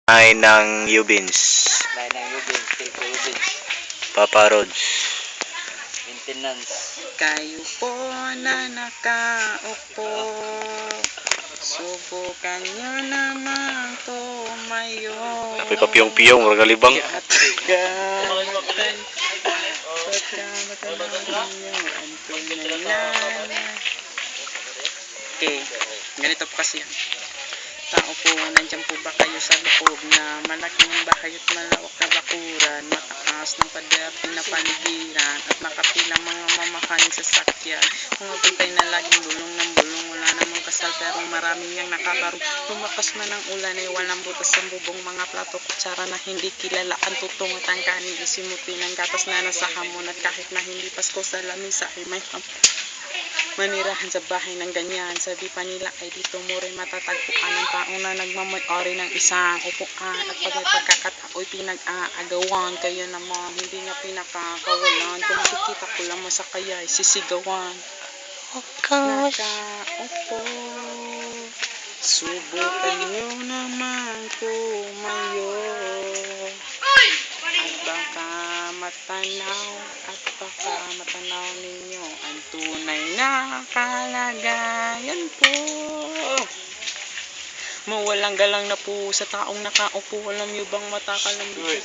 Ay ng Ubins. Lain ng Ubins, Tilko Ubins. Papa Rods. Maintenance. Kayo po na nakaupo, subukan nyo naman tumayo. Tapi papiyong-piyong, mga kalibang. Pagkamatan ninyo ang tunay na. Okay, ganito po kasi yan. Tao po, nandiyan po ba kayo sa loob na malaking bahay at malawak na bakuran, mataas ng paderapin na paligiran at nakapilang mga mamahaling sasakyan, mga bantay na laging bulong ng bulong, wala namang kasal pero maraming niyang nakabaro. Lumakas man ang ulan ay walang butas ang bubong, mga plato kutsara na hindi kilala ang tutong at ang kanin isimuti ng gatas na nasa hamon, at kahit na hindi Pasko sa lamisa ay may manirahan sa bahay ng ganyan. Sabi pa nila ay dito mo rin matatagpuan ang taong na nagmamay-ari ng isang upuan, at pag may pagkakatao'y pinag-aagawan, kaya naman hindi niya pinakakawalan. Kung makikita ko lamang sa kaya ay sisigawan. Nakaupo, subukan nyo naman tumayo, at baka matanaw ninyo ang tunay na kalagayan po. Mawalang galang na po sa taong nakaupo, alam nyo bang matakalambing?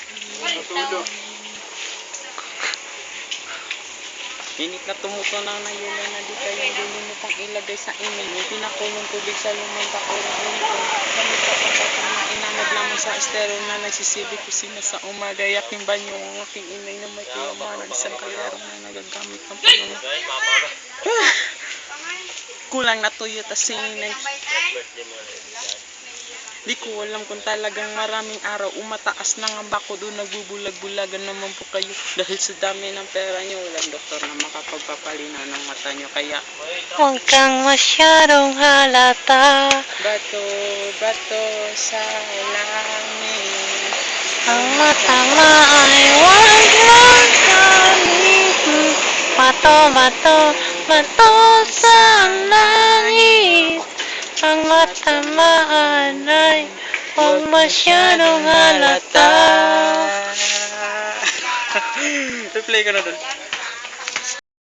Init na tumuto na nayulan na di kayang dulo mo pang ilagay sa imin. May pinakulong tubig sa lumang takurang ulo. Kami pa pang batang na inanag lamang sa estero na nagsisibig kusina sa umaga. Yaking banyo ang aking inay na may kayamanan. Isang kayaro na nagagamit ng pagano. Kulang na tuyo tasinin. Di ko alam kung talagang maraming araw umataas na nga bako doon, nagbubulag-bulagan naman po kayo dahil sa dami ng pera nyo. Walang doktor na makapagpapalinaw ng mata nyo, kaya huwag kang masyadong halata. Bato sa langit, Ang mata ay huwag lang kami. Bato sa langit. Ang matamaan ay huwag masyadong halata. Replay ko na doon.